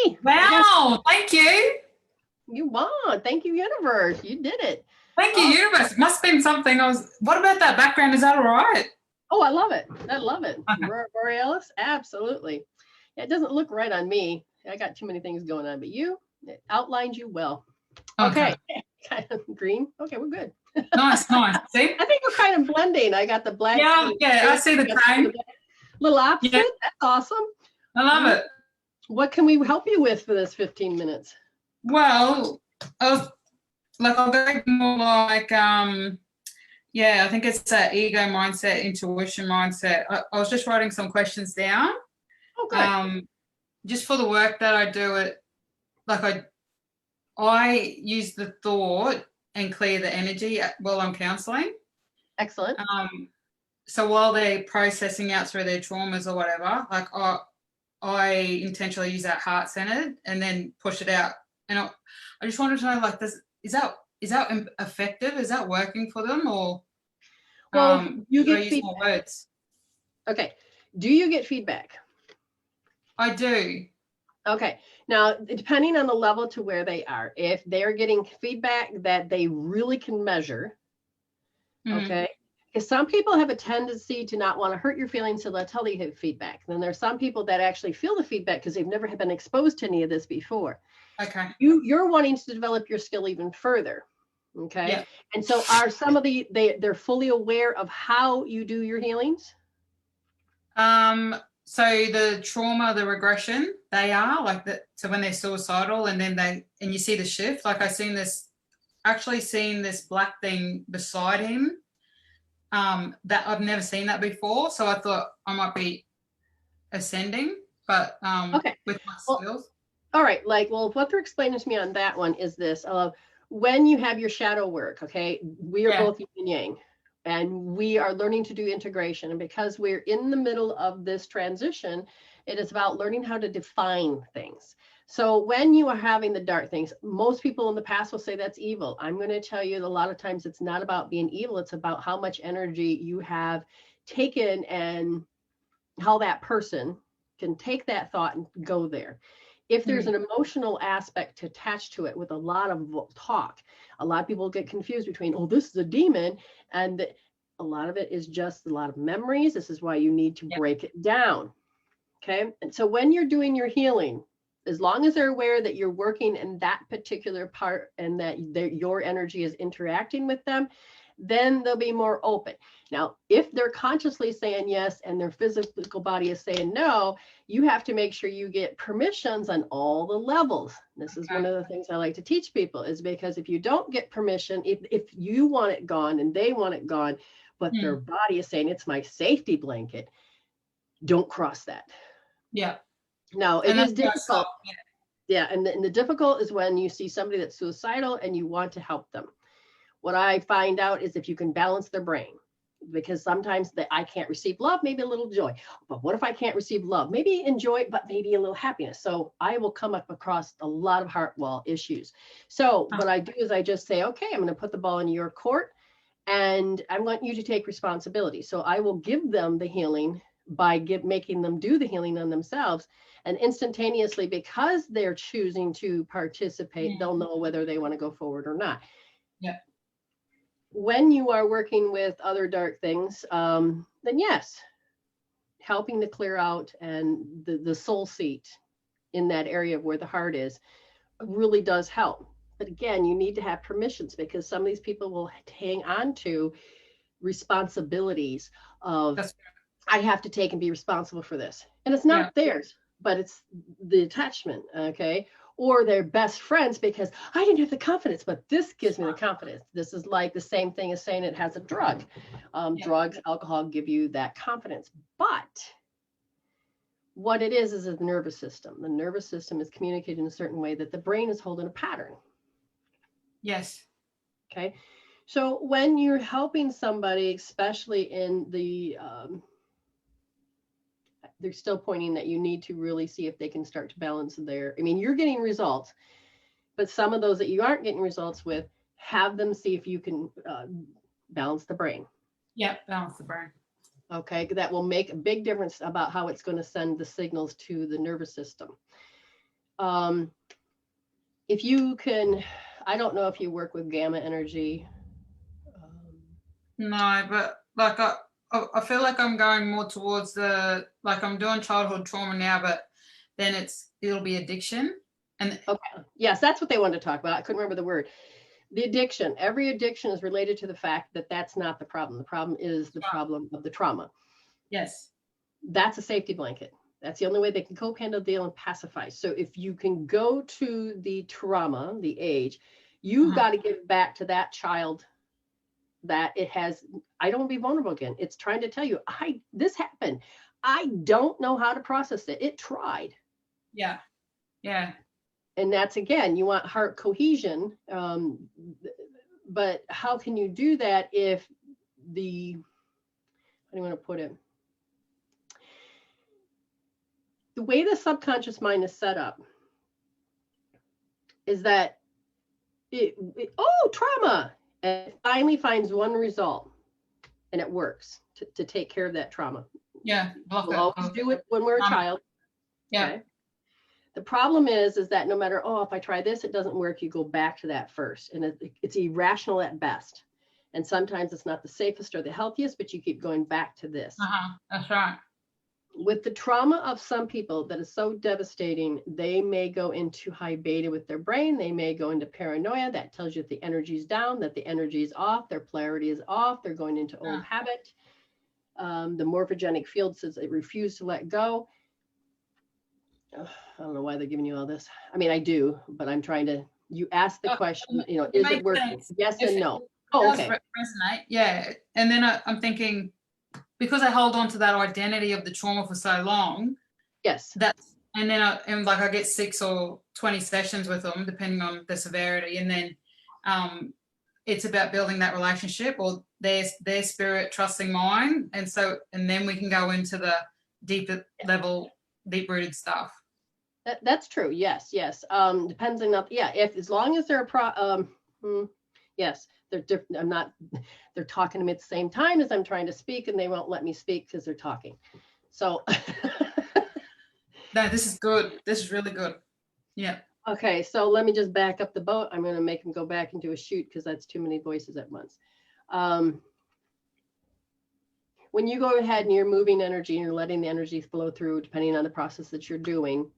Hey, Wow, thank you. you won. Thank you, universe. You did it. Thank you, universe. It must have been something what about that background? Is that all right? Oh, I love it. I love it. Aurora Borealis? Absolutely. It doesn't look right on me. I got too many things going on, but it outlined you well. Okay. Kind of green. Okay, we're good. Nice. See? I think we're kind of blending. I got the black. Yeah, I see the train. Little opposite. Yeah. That's awesome. I love it. What can we help you with for this 15 minutes? Well, I'll go more like, I think it's that ego mindset, intuition mindset. I was just writing some questions down. Okay. Just for the work that I do, I use the thought and clear the energy while I'm counselling. Excellent. So while they're processing out through their traumas or whatever, like I intentionally use that heart-centered and then push it out. And I just wanted to know, like, is that effective? Is that working for them, or you get I use feedback. more words? Okay. Do you get feedback? I do. Okay. Now, depending on the level to where they are, if they're getting feedback that they really can measure, okay, because some people have a tendency to not want to hurt your feelings, so they'll tell you have feedback. Then there's some people that actually feel the feedback because they've never been exposed to any of this before. Okay. You're wanting to develop your skill even further. Okay. Yeah. And so are some of they're fully aware of how you do your healings? So the trauma, the regression, they are like that. So when they're suicidal and then you see the shift, like I've seen this black thing beside him, that I've never seen that before. So I thought I might be ascending, but okay. With my skills. All right. What they're explaining to me on that one is this, when you have your shadow work, okay, we are both yin and yang. And we are learning to do integration. And because we're in the middle of this transition, it is about learning how to define things. So when you are having the dark things, most people in the past will say that's evil. I'm going to tell you a lot of times it's not about being evil. It's about how much energy you have taken and how that person can take that thought and go there. If there's an emotional aspect attached to it with a lot of talk, a lot of people get confused between, oh, this is a demon, and a lot of it is just a lot of memories. This is why you need to break it down. Okay. And so when you're doing your healing, as long as they're aware that you're working in that particular part and that your energy is interacting with them, then they'll be more open. Now, if they're consciously saying yes and their physical body is saying no, you have to make sure you get permissions on all the levels. This is one of the things I like to teach people, is because if you don't get permission, if you want it gone and they want it gone, but their body is saying it's my safety blanket, don't cross that. Yeah. Now, it is difficult. Yeah. And the difficult is when you see somebody that's suicidal and you want to help them. What I find out is if you can balance their brain, because sometimes I can't receive love, maybe a little joy. But what if I can't receive love? Maybe enjoy, but maybe a little happiness. So I will come up across a lot of heart wall issues. So what I do is I just say, okay, I'm going to put the ball in your court and I want you to take responsibility. So I will give them the healing by making them do the healing on themselves. And instantaneously, because they're choosing to participate, they'll know whether they want to go forward or not. Yeah. When you are working with other dark things, then yes, helping to clear out and the soul seat in that area where the heart is really does help. But again, you need to have permissions, because some of these people will hang on to responsibilities of, I have to take and be responsible for this. And it's not theirs, but it's the attachment, okay? Or they're best friends because I didn't have the confidence, but this gives me the confidence. This is like the same thing as saying it has a drug. Drugs, alcohol give you that confidence. But what it is the nervous system. The nervous system is communicating in a certain way that the brain is holding a pattern. Yes. Okay. So when you're helping somebody, especially in the they're still pointing that you need to really see if they can start to balance you're getting results, but some of those that you aren't getting results with, have them see if you can balance the brain. Yeah, balance the brain. Okay, that will make a big difference about how it's going to send the signals to the nervous system. If you can, I don't know if you work with gamma energy. No, but like I feel like I'm going more towards like I'm doing childhood trauma now, but then it'll be addiction. And okay, yes, that's what they wanted to talk about. I couldn't remember the word. The addiction. Every addiction is related to the fact that that's not the problem. The problem is the problem of the trauma. Yes. That's a safety blanket. That's the only way they can cope, handle, deal, and pacify. So if you can go to the trauma, the age, you've got to give back to that child that it has, I don't want to be vulnerable again. It's trying to tell you, this happened. I don't know how to process it. It tried. Yeah. Yeah. And that's, again, you want heart cohesion. But how can you do that if how do you want to put it? The way the subconscious mind is set up is that trauma, and it finally finds one result and it works to take care of that trauma. Yeah. We'll always do it when we're a child. Yeah. Okay? The problem is that no matter, if I try this, it doesn't work, you go back to that first. And it's irrational at best. And sometimes it's not the safest or the healthiest, but you keep going back to this. That's right. With the trauma of some people that is so devastating, they may go into high beta with their brain. They may go into paranoia. That tells you that the energy is down, that the energy is off, their polarity is off. They're going into old habit. The morphogenic field says it refused to let go. I don't know why they're giving you all this. I mean, I do, but I'm trying to, you ask the question, is it working? Sense. Yes and no. Okay. Resonate. Yeah. And then I'm thinking, because I hold on to that identity of the trauma for so long. Yes. And then I get 6 or 20 sessions with them, depending on the severity. And then it's about building that relationship, or their spirit trusting mine. And then we can go into the deeper level, deep-rooted stuff. That's true. Yes. Depends on, if, as long as they're yes, they're different. They're talking to me at the same time as I'm trying to speak, and they won't let me speak because they're talking. So. No, this is good. This is really good. Yeah. Okay. So let me just back up the boat. I'm going to make them go back into a chute because that's too many voices at once. When you go ahead and you're moving energy and you're letting the energy flow through, depending on the process that you're doing,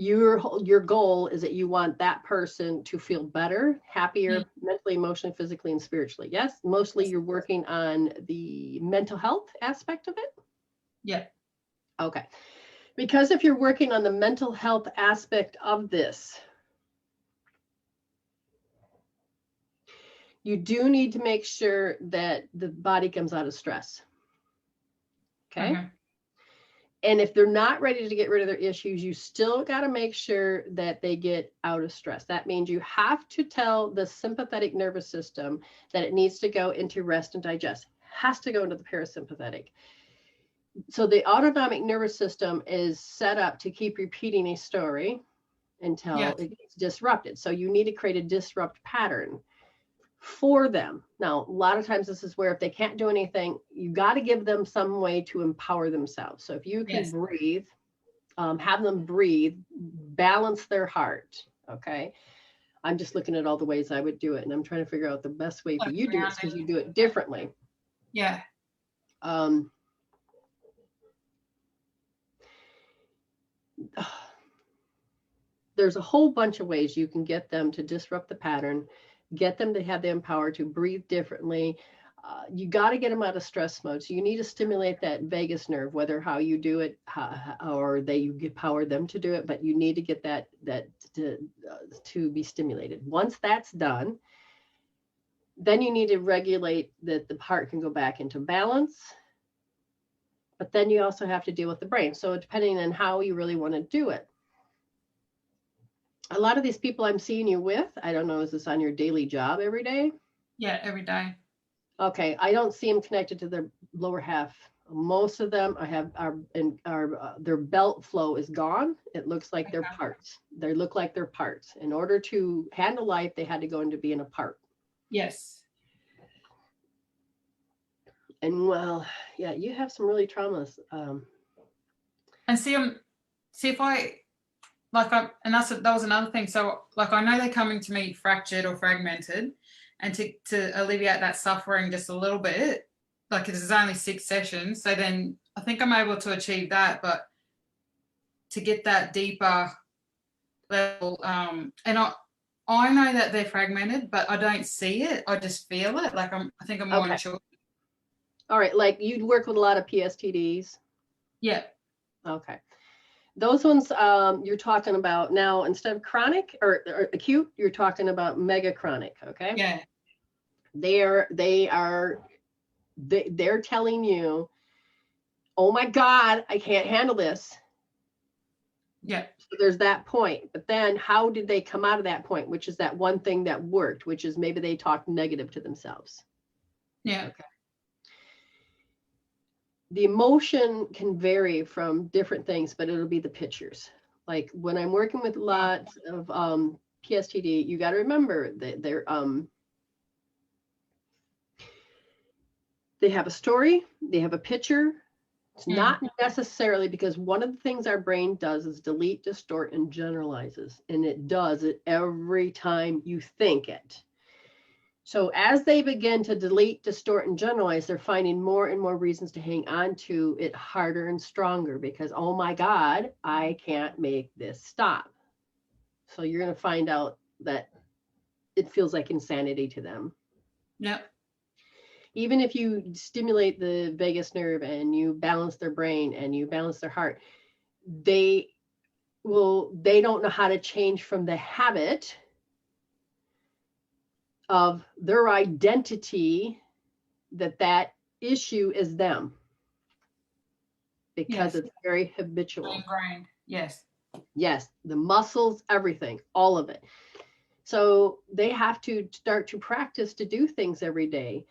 your goal is that you want that person to feel better, happier, mentally, emotionally, physically, and spiritually. Yes, mostly you're working on the mental health aspect of it. Yeah. Okay. Because if you're working on the mental health aspect of this, you do need to make sure that the body comes out of stress. Okay. Mm-hmm. And if they're not ready to get rid of their issues, you still got to make sure that they get out of stress. That means you have to tell the sympathetic nervous system that it needs to go into rest and digest. It has to go into the parasympathetic. So the autonomic nervous system is set up to keep repeating a story until it gets disrupted. So you need to create a disrupt pattern for them. Now, a lot of times this is where if they can't do anything, you got to give them some way to empower themselves. So if you can breathe, have them breathe, balance their heart. Okay. I'm just looking at all the ways I would do it. And I'm trying to figure out the best way for you to do it because you do it differently. Yeah. There's a whole bunch of ways you can get them to disrupt the pattern, get them to have the power to breathe differently. You got to get them out of stress mode. So you need to stimulate that vagus nerve, whether how you do it or you power them to do it, but you need to get that to be stimulated. Once that's done, then you need to regulate that the heart can go back into balance. But then you also have to deal with the brain. So depending on how you really want to do it. A lot of these people I'm seeing you with, I don't know, is this on your daily job every day? Yeah, every day. Okay, I don't see them connected to their lower half. Most of them their belt flow is gone. It looks like they're parts. They look like they're parts. In order to handle life, they had to go into being a part. Yes. And you have some really traumas. And see if I like that was another thing. So like I know they're coming to me fractured or fragmented, and to alleviate that suffering just a little bit, like there's only 6 sessions, so then I think I'm able to achieve that. But to get that deeper level, and I know that they're fragmented, but I don't see it. I just feel it. Like I think I'm more Okay. intuitive. All right, like you'd work with a lot of PSTDs. Yeah. Okay. Those ones you're talking about now, instead of chronic or acute, you're talking about mega chronic, okay? Yeah. They're telling you, oh my God, I can't handle this. Yeah. So there's that point. But then how did they come out of that point, which is that one thing that worked, which is maybe they talked negative to themselves. Yeah. Okay. The emotion can vary from different things, but it'll be the pictures. Like when I'm working with lots of PSTD, you got to remember that they have a story, they have a picture. It's not necessarily, because one of the things our brain does is delete, distort, and generalizes. And it does it every time you think it. So as they begin to delete, distort, and generalize, they're finding more and more reasons to hang on to it harder and stronger because, oh my God, I can't make this stop. So you're going to find out that it feels like insanity to them. Yep. Even if you stimulate the vagus nerve and you balance their brain and you balance their heart, they don't know how to change from the habit of their identity that issue is them, because it's very habitual. Ingrained. Yes. Yes, the muscles, everything, all of it. So they have to start to practice to do things every day.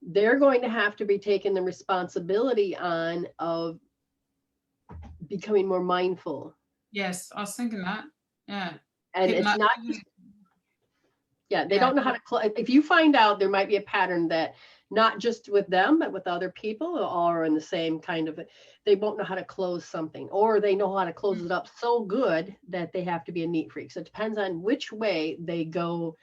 They're going to have to be taking the responsibility on of becoming more mindful. Yes, I was thinking that. Yeah. And it's not just, they don't know how to if you find out there might be a pattern that not just with them, but with other people all are in the same kind of, they won't know how to close something, or they know how to close it up so good that they have to be a neat freak. So it depends on which way they go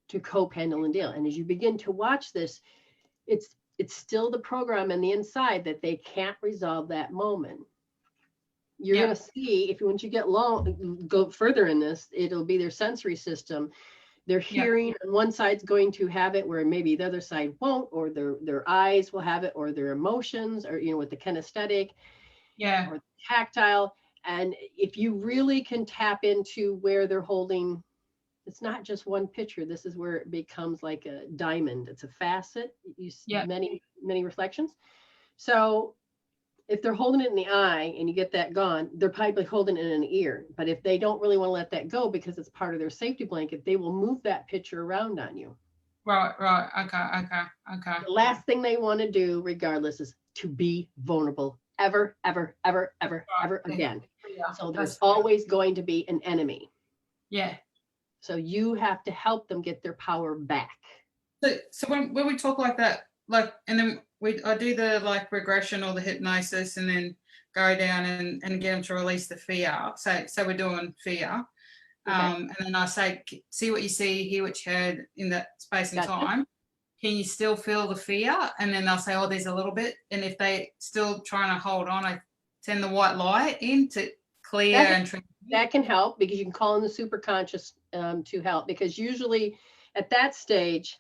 to cope, handle, and deal. And as you begin to watch this, it's still the program in the inside that they can't resolve that moment. You're going to see, once you go further in this, it'll be their sensory system. Their hearing on one side's going to have it where maybe the other side won't, or their eyes will have it, or their emotions, or with the kinesthetic, or the tactile. And if you really can tap into where they're holding, it's not just one picture. This is where it becomes like a diamond. It's a facet. You see many reflections. So if they're holding it in the eye and you get that gone, they're probably holding it in an ear. But if they don't really want to let that go because it's part of their safety blanket, they will move that picture around on you. Right. Okay. The last thing they want to do, regardless, is to be vulnerable ever again. Yeah, so there's always going to be an enemy. Yeah. So you have to help them get their power back. So when we talk like that, and then I do the regression or the hypnosis, and then go down and get them to release the fear. So we're doing fear. Okay. And then I say, see what you see, hear what you heard in that space and time. Can you still feel the fear? And then they'll say, oh, there's a little bit. And if they still trying to hold on, I send the white light in to clear that can help, because you can call in the superconscious to help, because usually at that stage,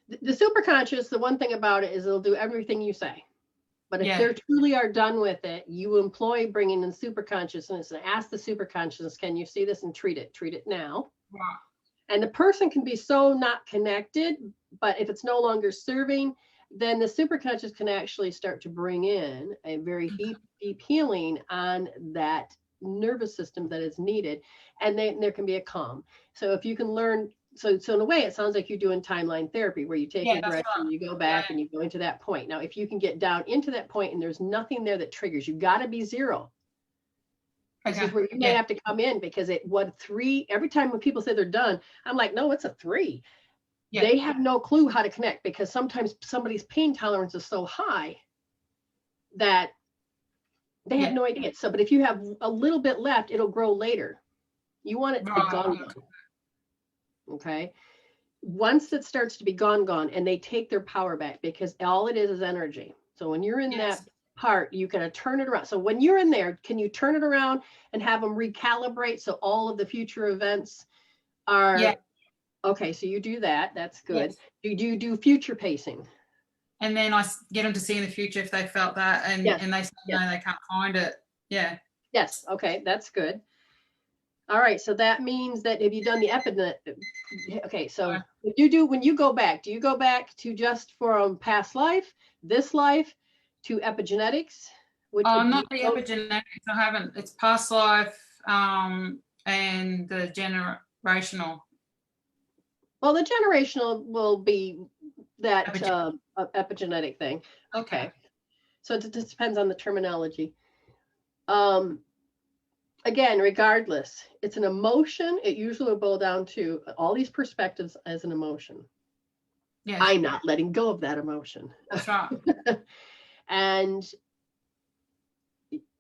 the superconscious, the one thing about it is it'll do everything you say. But if they truly are done with it, you employ bringing in superconsciousness and ask the superconsciousness, can you see this, and treat it now. Wow. And the person can be so not connected, but if it's no longer serving, then the superconscious can actually start to bring in a very deep healing on that nervous system that is needed. And then there can be a calm. So if you can learn, so in a way, it sounds like you're doing timeline therapy, where you take a breath and you go back and you go into that point. Now, if you can get down into that point and there's nothing there that triggers, you've got to be zero. This is where you may have to come in, because every time when people say they're done, I'm like, no, it's a 3. Yeah. They have no clue how to connect, because sometimes somebody's pain tolerance is so high that They have no idea. So, but if you have a little bit left, it'll grow later. You want it to be gone. Okay. Once it starts to be gone, and they take their power back, because all it is energy. So when you're in that part, you can turn it around. So when you're in there, can you turn it around and have them recalibrate so all of the future events are okay? So you do that. That's good. Do you do future pacing? And then I get them to see in the future if they felt that, and they say no, they can't find it. Yeah. Yes. Okay, that's good. All right, so that means that have you done the epigenetic? Okay, so when you go back, do you go back to just from past life, this life, to epigenetics? Not the epigenetics. I haven't. It's past life and the generational. Well, the generational will be that epigenetic thing. Okay, so it just depends on the terminology. Again, regardless, it's an emotion. It usually will boil down to all these perspectives as an emotion. Yes. I'm not letting go of that emotion. That's right. And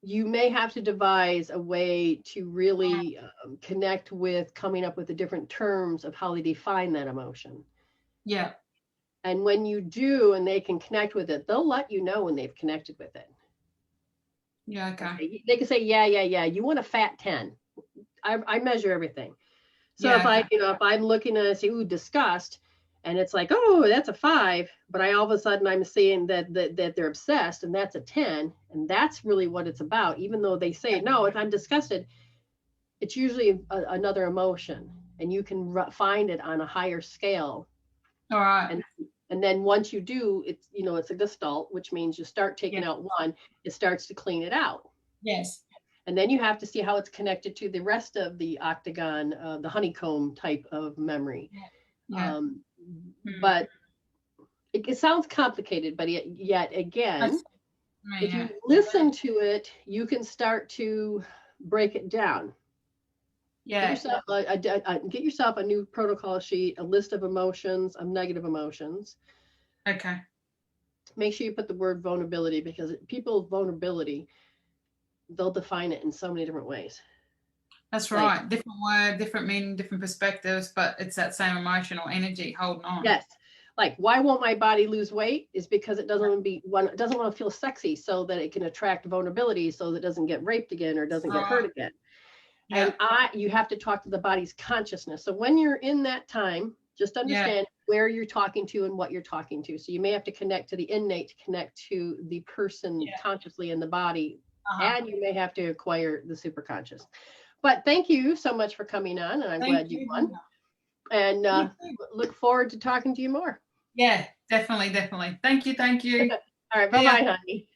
you may have to devise a way to really connect with coming up with the different terms of how they define that emotion. Yeah. And when you do, and they can connect with it, they'll let you know when they've connected with it. Yeah, okay. They can say, yeah, you want a fat 10. I measure everything. So if I'm looking at, say, ooh, disgust, and it's like, oh, that's a 5, but all of a sudden I'm seeing that they're obsessed, and that's a 10, and that's really what it's about. Even though they say, no, if I'm disgusted, it's usually another emotion, and you can find it on a higher scale. All right. And then once you do, it's it's a gestalt, which means you start taking out one, it starts to clean it out. Yes. And then you have to see how it's connected to the rest of the octagon, the honeycomb type of memory. Yeah. But it sounds complicated, but yet again, if you listen to it, you can start to break it down. Yeah. Get yourself a new protocol sheet, a list of emotions, of negative emotions. Okay. Make sure you put the word vulnerability, because people's vulnerability, they'll define it in so many different ways. That's right. Like, different word, different meaning, different perspectives, but it's that same emotional energy holding on. Yes. Like, why won't my body lose weight? Is because it doesn't want to feel sexy, so that it can attract vulnerability, so that it doesn't get raped again or doesn't get hurt again. Yeah. And you have to talk to the body's consciousness. So when you're in that time, just understand where you're talking to and what you're talking to. So you may have to connect to the innate to connect to the person consciously in the body, and you may have to acquire the superconscious. But thank you so much for coming on, and I'm glad you won. And look forward to talking to you more. Yeah, definitely. Thank you. All right, bye-bye, honey.